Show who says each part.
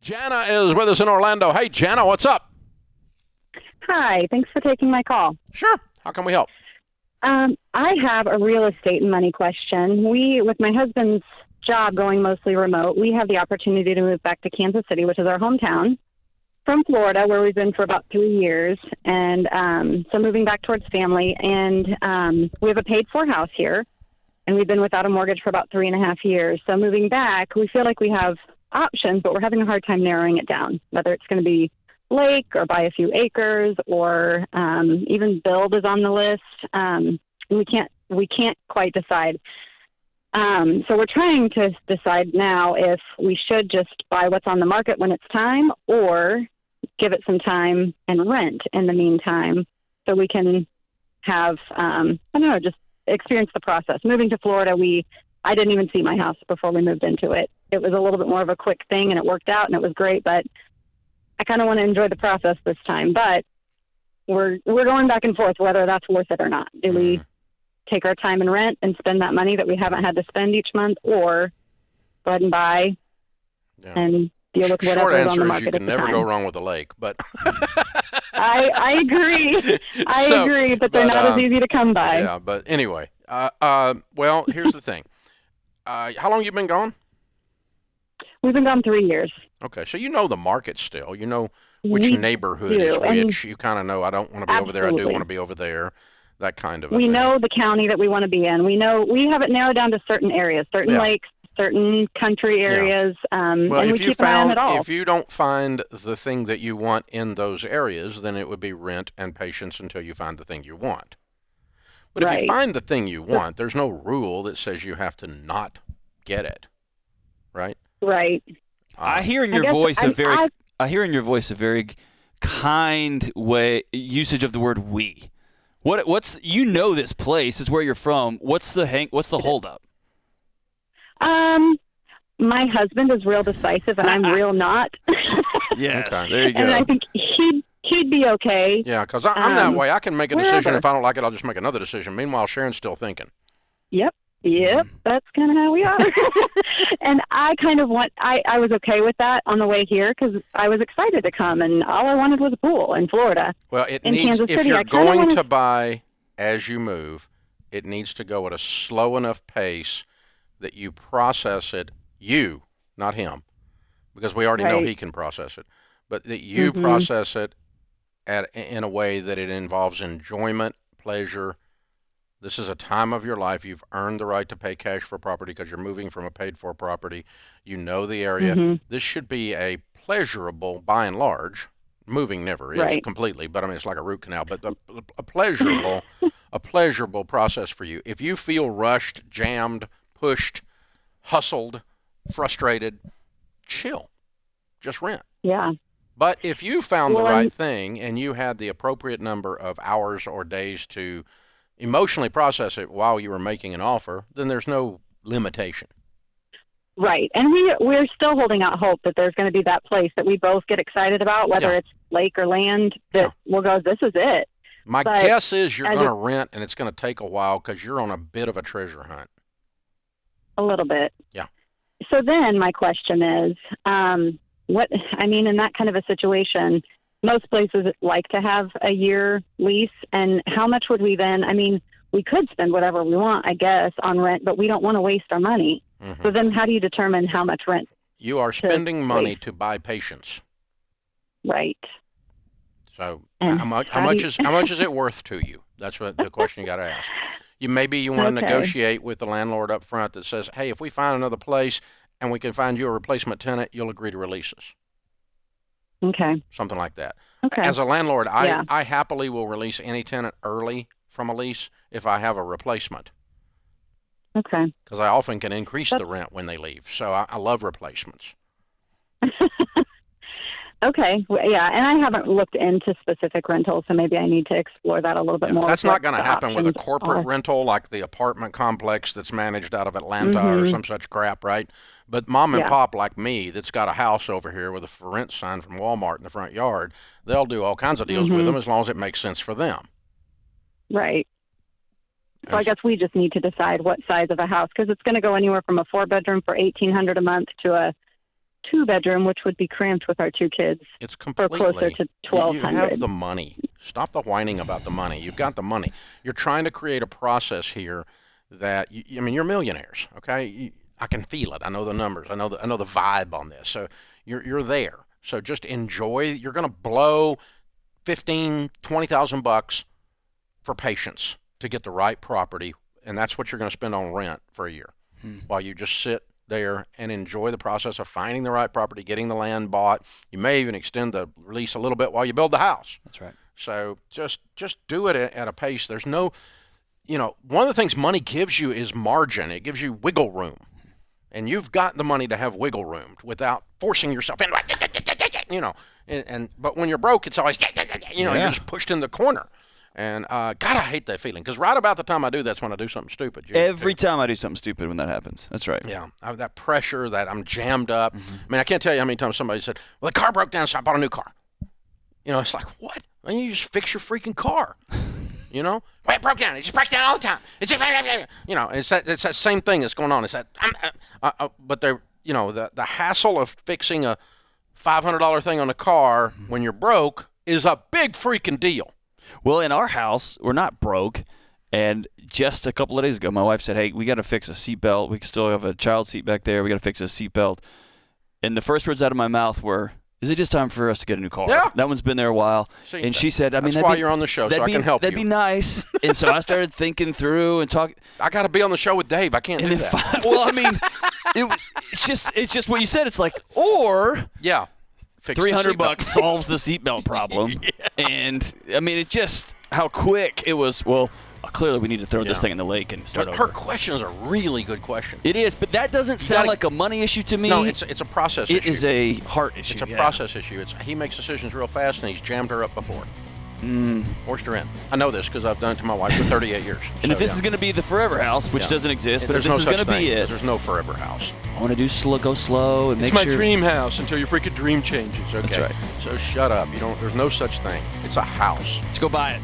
Speaker 1: Jana is with us in Orlando. Hey, Jana, what's up?
Speaker 2: Hi, thanks for taking my call.
Speaker 1: Sure. How can we help?
Speaker 2: I have a real estate and money question. With my husband's job going mostly remote, we have the opportunity to move back to Kansas City, which is our hometown, from Florida, where we've been for about 3 years. And so moving back towards family. And we have a paid-for house here, and we've been without a mortgage for about 3.5 years. So moving back, we feel like we have options, but we're having a hard time narrowing it down, whether it's going to be lake or buy a few acres or even build is on the list. We can't quite decide. So we're trying to decide now if we should just buy what's on the market when it's time or give it some time and rent in the meantime so we can have, just experience the process. Moving to Florida, I didn't even see my house before we moved into it. It was a little bit more of a quick thing and it worked out and it was great, but I kind of want to enjoy the process this time, but we're going back and forth whether that's worth it or not. Do we take our time and rent and spend that money that we haven't had to spend each month, or go ahead and buy and deal with whatever is on the market at the time?
Speaker 1: Short answer is you can never go wrong with a lake, but
Speaker 2: I agree. I agree, but they're not as easy to come by.
Speaker 1: Yeah, but anyway, well, here's the thing. How long you been gone?
Speaker 2: We've been gone 3 years.
Speaker 1: Okay, so you know the market still. You know which neighborhood is which. You kind of know I don't want to be over there. I do want to be over there. That kind of a thing.
Speaker 2: We know the county that we want to be in. We know we have it narrowed down to certain areas, certain lakes, certain country areas, and we keep an eye on it all.
Speaker 1: If you don't find the thing that you want in those areas, then it would be rent and patience until you find the thing you want. But if you find the thing you want, there's no rule that says you have to not get it, right?
Speaker 2: Right.
Speaker 3: I hear in your voice a very kind way usage of the word "we." What's this place is where you're from. What's the holdup?
Speaker 2: My husband is real decisive and I'm real not.
Speaker 3: Yes, okay, there you go.
Speaker 2: And I think he'd be okay.
Speaker 1: Yeah, because I'm that way. I can make a decision. If I don't like it, I'll just make another decision. Meanwhile, Sharon's still thinking.
Speaker 2: Yep, that's kind of how we are. And I kind of I was okay with that on the way here because I was excited to come, and all I wanted was a pool in Florida.
Speaker 1: Well,
Speaker 2: Kansas City,
Speaker 1: if you're going to buy as you move, it needs to go at a slow enough pace that you process it, not him, because we already know he can process it, but that you process it in a way that it involves enjoyment, pleasure. This is a time of your life. You've earned the right to pay cash for property because you're moving from a paid-for property. You know the area. This should be a pleasurable, by and large. Moving never is completely, but I mean it's like a root canal. But a pleasurable process for you. If you feel rushed, jammed, pushed, hustled, frustrated, chill. Just rent.
Speaker 2: Yeah.
Speaker 1: But if you found the right thing and you had the appropriate number of hours or days to emotionally process it while you were making an offer, then there's no limitation.
Speaker 2: Right. And we're still holding out hope that there's going to be that place that we both get excited about, whether it's lake or land, that we'll go, this is it.
Speaker 1: My guess is you're going to rent, and it's going to take a while because you're on a bit of a treasure hunt.
Speaker 2: A little bit.
Speaker 1: Yeah.
Speaker 2: So then my question is, in that kind of a situation, most places like to have a year lease, and how much would we then, we could spend whatever we want, I guess, on rent, but we don't want to waste our money. So then how do you determine how much rent?
Speaker 1: You are spending money to buy patience.
Speaker 2: Right.
Speaker 1: So how much is it worth to you? That's what the question you got to ask. You want to negotiate with the landlord up front that says, hey, if we find another place and we can find you a replacement tenant, you'll agree to release us.
Speaker 2: Okay.
Speaker 1: Something like that.
Speaker 2: Okay.
Speaker 1: As a landlord, I happily will release any tenant early from a lease if I have a replacement.
Speaker 2: Okay.
Speaker 1: Because I often can increase the rent when they leave. So I love replacements.
Speaker 2: Okay. Well, yeah, and I haven't looked into specific rentals, so maybe I need to explore that a little bit more.
Speaker 1: That's not going to happen with a corporate rental like the apartment complex that's managed out of Atlanta or some such crap, right? But mom and pop like me that's got a house over here with a for rent sign from Walmart in the front yard, they'll do all kinds of deals with them as long as it makes sense for them.
Speaker 2: Right. So I guess we just need to decide what size of a house, because it's going to go anywhere from a 4-bedroom for $1,800 a month to a 2-bedroom, which would be cramped with our 2 kids.
Speaker 1: It's completely.
Speaker 2: For closer to $1,200.
Speaker 1: You have the money. Stop the whining about the money. You've got the money. You're trying to create a process here that you're millionaires. Okay, I can feel it. I know the numbers. I know the vibe on this. So you're there. So just enjoy. You're going to blow $15,000-$20,000 for patience to get the right property, and that's what you're going to spend on rent for a year, while you just sit there and enjoy the process of finding the right property, getting the land bought. You may even extend the lease a little bit while you build the house.
Speaker 3: That's right.
Speaker 1: So just do it at a pace. There's no, one of the things money gives you is margin. It gives you wiggle room. And you've got the money to have wiggle room without forcing yourself in, but when you're broke, it's always, you're just pushed in the corner. And God, I hate that feeling, because right about the time I do, that's when I do something stupid.
Speaker 3: Every time I do something stupid when that happens. That's right.
Speaker 1: Yeah, I have that pressure that I'm jammed up. I mean, I can't tell you how many times somebody said, well, the car broke down, so I bought a new car. It's like, what? Why don't you just fix your freaking car? Well, it broke down. It just breaks down all the time. It's it's that same thing that's going on. It's that, but they're, the hassle of fixing a $500 thing on a car when you're broke is a big freaking deal.
Speaker 3: Well, in our house, we're not broke, and just a couple of days ago, my wife said, hey, we got to fix a seatbelt. We still have a child seat back there. We got to fix a seatbelt. And the first words out of my mouth were, is it just time for us to get a new car?
Speaker 1: Yeah.
Speaker 3: That one's been there a while.
Speaker 1: See,
Speaker 3: and she said,
Speaker 1: that's why you're on the show, so I can help you.
Speaker 3: That'd be nice. And so I started thinking through and talking.
Speaker 1: I got to be on the show with Dave. I can't do that.
Speaker 3: It's just what you said. It's like, or $300 solves the seatbelt problem. And it's just how quick it was. Well, clearly we need to throw this thing in the lake and start over.
Speaker 1: Her question is a really good question.
Speaker 3: It is, but that doesn't sound like a money issue to me.
Speaker 1: No, it's a process issue.
Speaker 3: It is a heart issue.
Speaker 1: It's a process issue. He makes decisions real fast, and he's jammed her up before. Forced her in. I know this because I've done it to my wife for 38 years.
Speaker 3: And if this is going to be the forever house, which doesn't exist, but if this is going to be it.
Speaker 1: There's no forever house.
Speaker 3: I want to go slow and make
Speaker 1: sure.
Speaker 3: It's
Speaker 1: my dream house until your freaking dream changes. Okay.
Speaker 3: That's right.
Speaker 1: So shut up. There's no such thing. It's a house.
Speaker 3: Let's go buy it.